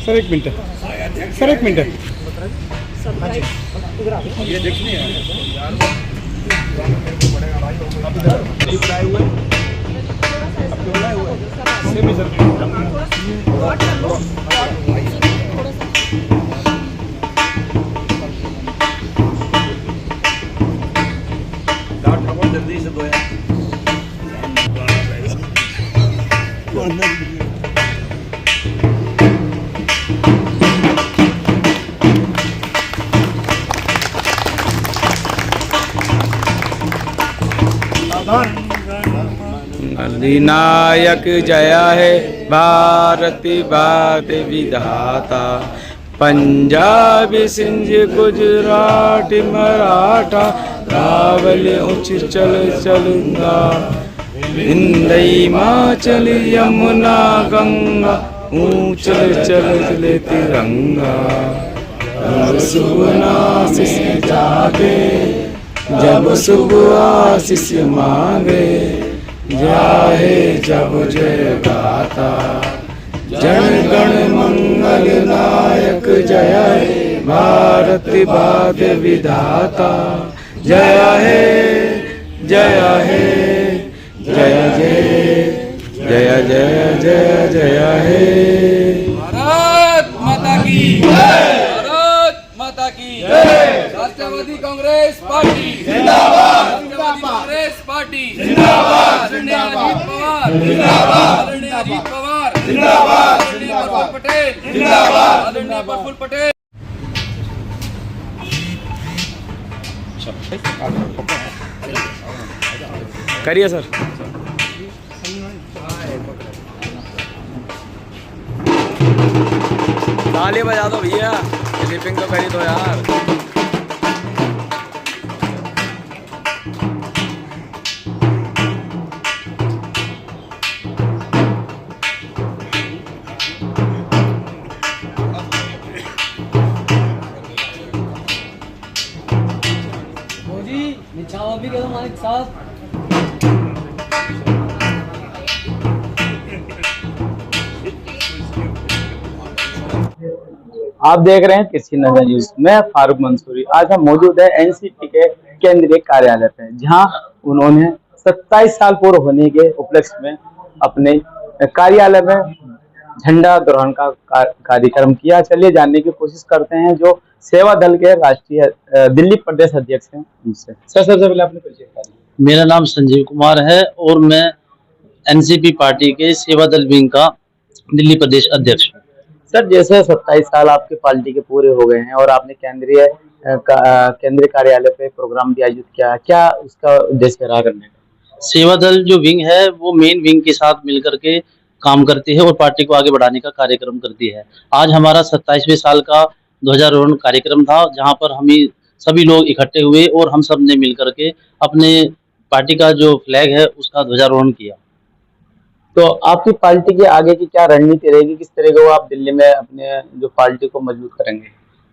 Sir एक minute, sir एक minute. ये देखनी है जल्दी से दो यार। अधिनायक जया है भारती बात विधाता, पंजाब सिंध गुजरात मराठा, रावल उच्च चल चलूंगा, विंध्य हिमाचल यमुना गंगा, ऊंचल चल चले तिरंगा। सुबह आशीष जागे, जब सुबह आशीष मांगे, जाहे जब जय गाता, जन गण मंगल नायक जय है भारत बाद विधाता, जय है जय है जय जय जय जय जय जय है। भारत माता की जय, भारत माता की जय। राष्ट्रवादी कांग्रेस पार्टी जिंदाबाद, राष्ट्रवादी कांग्रेस पार्टी जिंदाबाद, आदरणीय अजीत पवार जिंदाबाद, आदरणीय अजीत पवार जिंदाबाद, आदरणीय प्रफुल्ल पटेल जिंदाबाद, आदरणीय प्रफुल्ल पटेल। करिए सर। ताली बजा दो भैया, क्लिपिंग तो करी दो यार। भी करो मालिक साहब। आप देख रहे हैं कृषि नजर न्यूज। मैं फारूक मंसूरी। आज हम मौजूद है एनसीपी के केंद्रीय कार्यालय पे, जहां उन्होंने 27 साल पूर्ण होने के उपलक्ष्य में अपने कार्यालय में झंडारोहण का कार्यक्रम किया। चलिए जानने की कोशिश करते हैं जो सेवा दल के राष्ट्रीय दिल्ली प्रदेश अध्यक्ष हैं उनसे। सर सबसे पहले आपने परिचय करिए। मेरा नाम संजीव कुमार है और मैं एनसीपी पार्टी के सेवा दल विंग का दिल्ली प्रदेश अध्यक्ष हूँ। सर जैसे 27 साल आपके पार्टी के पूरे हो गए हैं और आपने केंद्रीय कार्यालय पे प्रोग्राम भी आयोजित किया, क्या उसका उद्देश्य रहा करने का? सेवा दल जो विंग है वो मेन विंग के साथ मिलकर के काम करती है और पार्टी को आगे बढ़ाने का कार्यक्रम करती है। आज हमारा 27वें साल का ध्वजारोहण कार्यक्रम था, जहां पर हम सभी लोग इकट्ठे हुए और हम सब ने मिलकर के अपने पार्टी का जो फ्लैग है उसका ध्वजारोहण किया। तो आपकी पार्टी की आगे की क्या रणनीति रहेगी, किस तरह का वो आप दिल्ली में अपने जो पार्टी को मजबूत करेंगे?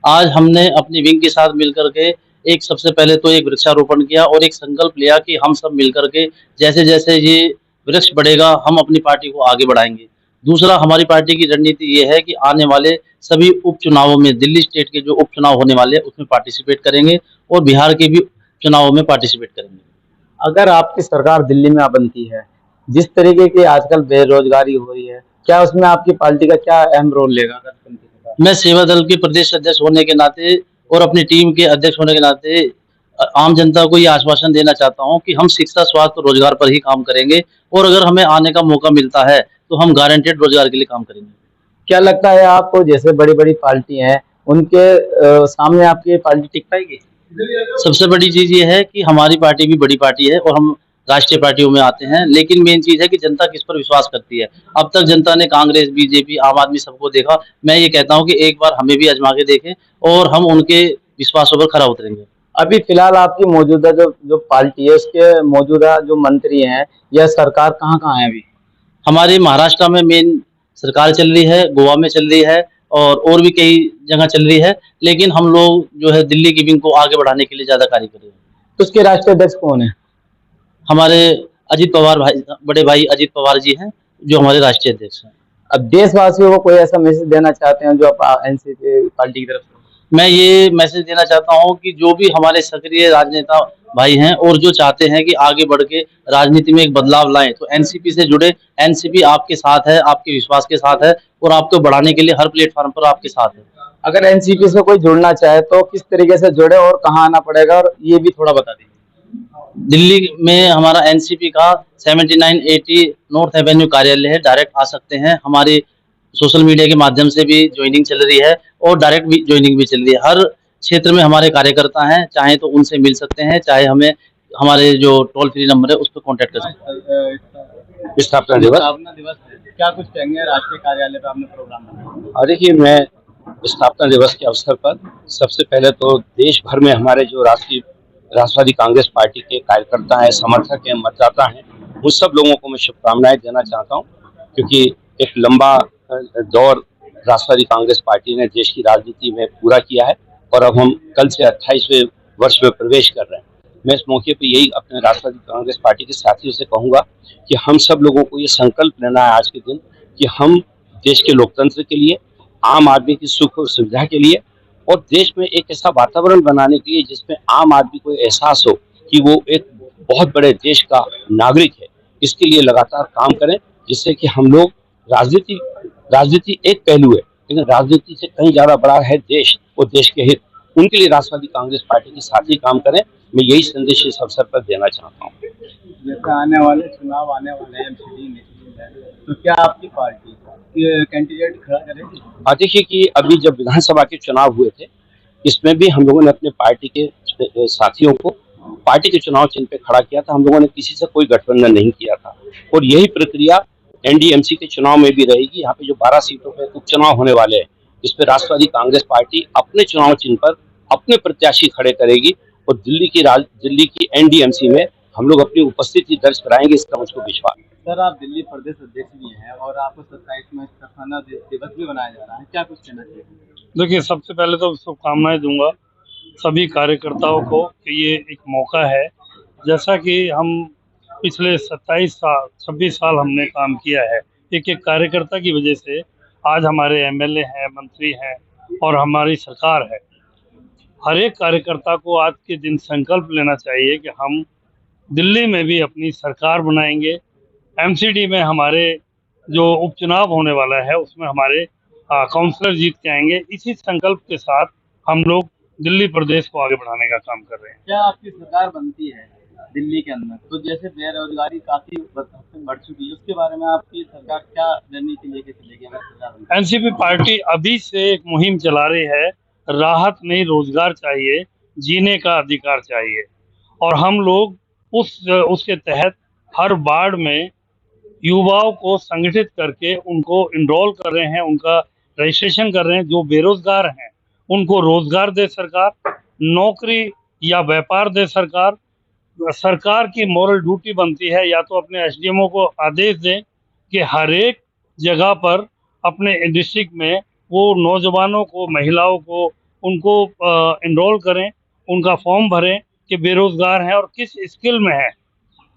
आज हमने अपनी विंग के साथ मिलकर के एक सबसे पहले तो एक वृक्षारोपण किया और एक संकल्प लिया कि हम सब मिलकर के जैसे जैसे ये वृक्ष बढ़ेगा हम अपनी पार्टी को आगे बढ़ाएंगे। दूसरा, हमारी पार्टी की रणनीति ये है कि आने वाले सभी उपचुनावों में दिल्ली स्टेट के जो उपचुनाव होने वाले हैं उसमें पार्टिसिपेट करेंगे और बिहार के भी चुनावों में पार्टिसिपेट करेंगे। अगर आपकी सरकार दिल्ली में बनती है, जिस तरीके की आजकल बेरोजगारी हो रही है, क्या उसमें आपकी पार्टी का क्या अहम रोल लेगा? मैं सेवा दल के प्रदेश अध्यक्ष होने के नाते और अपनी टीम के अध्यक्ष होने के नाते आम जनता को ये आश्वासन देना चाहता हूं कि हम शिक्षा, स्वास्थ्य और रोजगार पर ही काम करेंगे और अगर हमें आने का मौका मिलता है तो हम गारंटेड रोजगार के लिए काम करेंगे। क्या लगता है आपको, जैसे बड़ी बड़ी पार्टी हैं उनके सामने आपकी पार्टी टिक पाएगी? सबसे बड़ी चीज ये है कि हमारी पार्टी भी बड़ी पार्टी है और हम राष्ट्रीय पार्टियों में आते हैं, लेकिन मेन चीज है कि जनता किस पर विश्वास करती है। अब तक जनता ने कांग्रेस, बीजेपी, आम आदमी सबको देखा। मैं ये कहता हूं कि एक बार हमें भी आजमा के देखें और हम उनके विश्वासों पर खरा उतरेंगे। अभी फिलहाल आपकी मौजूदा जो पार्टी है उसके मौजूदा जो मंत्री हैं या सरकार कहाँ है? अभी हमारे महाराष्ट्र में मेन सरकार चल रही है, गोवा में चल रही है और भी कई जगह चल रही है, लेकिन हम लोग जो है दिल्ली की विंग को आगे बढ़ाने के लिए ज्यादा कार्य कर रहे हैं। तो उसके राष्ट्रीय अध्यक्ष कौन है? हमारे अजीत पवार भाई, बड़े भाई अजीत पवार जी हैं जो हमारे राष्ट्रीय अध्यक्ष हैं। अब देशवासियों को कोई ऐसा मैसेज देना चाहते हैं जो आप एनसीपी पार्टी की तरफ से? मैं ये मैसेज देना चाहता हूँ कि जो भी हमारे सक्रिय राजनेता भाई हैं और जो चाहते हैं कि आगे बढ़ के राजनीति में एक बदलाव लाएं, तो एनसीपी से जुड़े। एनसीपी आपके साथ है, आपके विश्वास के साथ है और आपको बढ़ाने के लिए हर प्लेटफॉर्म पर आपके साथ है। अगर एनसीपी से कोई जुड़ना चाहे तो किस तरीके से जुड़े और कहाँ आना पड़ेगा, और ये भी थोड़ा बता दीजिए। दिल्ली में हमारा एनसीपी का 7980 नॉर्थ एवेन्यू कार्यालय है, डायरेक्ट आ सकते हैं। हमारे सोशल मीडिया के माध्यम से भी ज्वाइनिंग चल रही है और डायरेक्ट भी ज्वाइनिंग भी चल रही है। हर क्षेत्र में हमारे कार्यकर्ता हैं, चाहे तो उनसे मिल सकते हैं, चाहे हमें हमारे जो टोल फ्री नंबर है उस पर कॉन्टैक्ट कर सकते हैं। स्थापना दिवस क्या कुछ कहेंगे? राष्ट्रीय कार्यालय पे आपने प्रोग्राम बनाया। और देखिए, मैं स्थापना दिवस के अवसर पर सबसे पहले तो देश भर में हमारे जो राष्ट्रवादी कांग्रेस पार्टी के कार्यकर्ता हैं, समर्थक हैं, मतदाता हैं, उन सब लोगों को मैं शुभकामनाएं देना चाहता हूं, क्योंकि एक लंबा दौर राष्ट्रवादी कांग्रेस पार्टी ने देश की राजनीति में पूरा किया है और अब हम कल से 28वें वर्ष में प्रवेश कर रहे हैं। मैं इस मौके पर यही अपने राष्ट्रवादी कांग्रेस पार्टी के साथियों से कहूंगा कि हम सब लोगों को ये संकल्प लेना है आज के दिन कि हम देश के लोकतंत्र के लिए, आम आदमी की सुख और सुविधा के लिए और देश में एक ऐसा वातावरण बनाने के लिए जिसमें आम आदमी को एहसास हो कि वो एक बहुत बड़े देश का नागरिक है, इसके लिए लगातार काम करें, जिससे कि हम लोग राजनीति एक पहलू है, लेकिन राजनीति से कहीं ज्यादा बड़ा है देश और देश के हित। उनके लिए राष्ट्रवादी कांग्रेस पार्टी के साथ ही काम करें। मैं यही संदेश इस अवसर पर देना चाहता हूँ। जैसे आने वाले चुनाव आने वाले हैं, एमसीडी नेशनल है, तो क्या आपकी पार्टी कैंडिडेट खड़ा करेगी? देखिए कि अभी जब विधानसभा के चुनाव हुए थे, इसमें भी हम लोगों ने अपने पार्टी के साथियों को पार्टी के चुनाव चिन्ह पे खड़ा किया था। हम लोगों ने किसी से कोई गठबंधन नहीं किया था और यही प्रक्रिया एनडीएमसी के चुनाव में भी रहेगी। यहाँ पे जो 12 सीटों पे उपचुनाव होने वाले हैं, इस पे राष्ट्रवादी कांग्रेस पार्टी अपने चुनाव चिन्ह पर अपने प्रत्याशी खड़े करेगी और दिल्ली की एनडीएमसी में हम लोग अपनी उपस्थिति दर्ज कराएंगे, इसका मुझको विश्वास है। सर, आप दिल्ली प्रदेश अध्यक्ष भी हैं और आपको 27 में स्थापना दिवस भी मनाया जा रहा है, क्या कुछ कहना चाहिए? देखिए, सबसे पहले तो शुभकामनाएं दूंगा सभी कार्यकर्ताओं को कि ये एक मौका है। जैसा कि हम पिछले 26 साल हमने काम किया है, एक एक कार्यकर्ता की वजह से आज हमारे एमएलए हैं, मंत्री हैं और हमारी सरकार है। हर एक कार्यकर्ता को आज के दिन संकल्प लेना चाहिए कि हम दिल्ली में भी अपनी सरकार बनाएंगे। एमसीडी में हमारे जो उपचुनाव होने वाला है उसमें हमारे काउंसलर जीत के आएंगे। इसी संकल्प के साथ हम लोग दिल्ली प्रदेश को आगे बढ़ाने का काम कर रहे हैं। क्या आपकी सरकार बनती है दिल्ली के अंदर, तो जैसे बेरोजगारी काफी बढ़ चुकी है, उसके बारे में आपकी सरकार क्या रणनीति लेके चलेगी? एनसीपी पार्टी अभी से एक मुहिम चला रही है, राहत नहीं रोजगार चाहिए, जीने का अधिकार चाहिए। और हम लोग उसके तहत हर वार्ड में युवाओं को संगठित करके उनको इनरोल कर रहे हैं, उनका रजिस्ट्रेशन कर रहे हैं। जो बेरोजगार हैं उनको रोजगार दे सरकार, नौकरी या व्यापार दे सरकार। सरकार की मॉरल ड्यूटी बनती है या तो अपने एसडीएमओ को आदेश दें कि हर एक जगह पर अपने डिस्ट्रिक्ट में वो नौजवानों को, महिलाओं को, उनको इनरोल करें, उनका फॉर्म भरें कि बेरोजगार हैं और किस स्किल में हैं,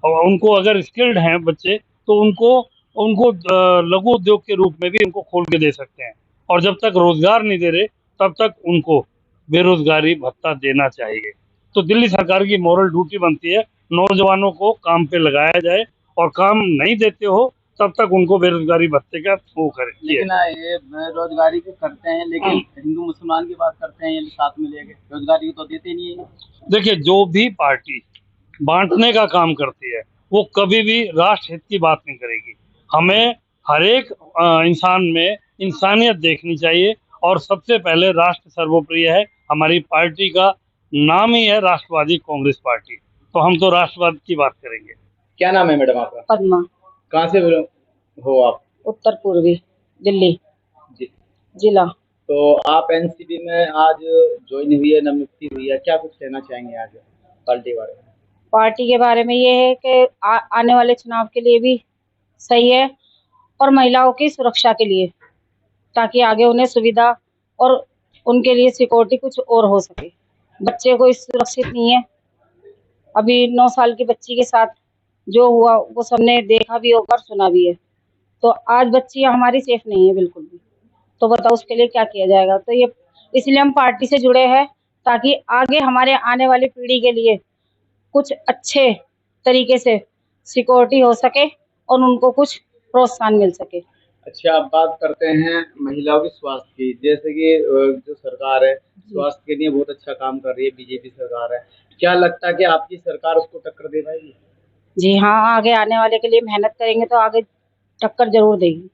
और उनको अगर स्किल्ड हैं बच्चे तो उनको लघु उद्योग के रूप में भी उनको खोल के दे सकते हैं। और जब तक रोजगार नहीं दे रहे तब तक उनको बेरोजगारी भत्ता देना चाहिए। तो दिल्ली सरकार की मॉरल ड्यूटी बनती है नौजवानों को काम पे लगाया जाए, और काम नहीं देते हो तब तक उनको बेरोजगारी भत्ते का वो करें। लेकिन ये बेरोजगारी की करते हैं, लेकिन हिंदू मुसलमान की बात करते हैं, ये साथ में लेके रोजगारी तो देते नहीं है। देखिए, जो भी पार्टी बांटने का काम करती है वो कभी भी राष्ट्र हित की बात नहीं करेगी। हमें हर एक इंसान में इंसानियत देखनी चाहिए और सबसे पहले राष्ट्र सर्वोपरि है। हमारी पार्टी का नाम ही है राष्ट्रवादी कांग्रेस पार्टी, तो हम तो राष्ट्रवाद की बात करेंगे। क्या नाम है मैडम आपका? पद्मा। कहाँ से हो आप? उत्तर पूर्वी दिल्ली जिला। तो आप एनसीपी में आज ज्वाइन हुई है, नियुक्ति हुई है, क्या कुछ कहना चाहेंगे आज पार्टी बारे में? पार्टी के बारे में ये है कि आने वाले चुनाव के लिए भी सही है और महिलाओं की सुरक्षा के लिए, ताकि आगे उन्हें सुविधा और उनके लिए सिक्योरिटी कुछ और हो सके। बच्चे कोई सुरक्षित नहीं है। अभी 9 साल की बच्ची के साथ जो हुआ वो सबने देखा भी होगा और सुना भी है। तो आज बच्चियां हमारी सेफ नहीं है बिल्कुल भी। तो बताओ उसके लिए क्या किया जाएगा। तो ये इसलिए हम पार्टी से जुड़े हैं, ताकि आगे हमारे आने वाली पीढ़ी के लिए कुछ अच्छे तरीके से सिक्योरिटी हो सके और उनको कुछ प्रोत्साहन मिल सके। अच्छा, आप बात करते हैं महिलाओं के स्वास्थ्य की, जैसे कि जो सरकार है स्वास्थ्य के लिए बहुत अच्छा काम कर रही है, बीजेपी सरकार है। क्या लगता है कि आपकी सरकार उसको टक्कर दे पाएगी? जी हाँ, आगे आने वाले के लिए मेहनत करेंगे तो आगे टक्कर जरूर देगी।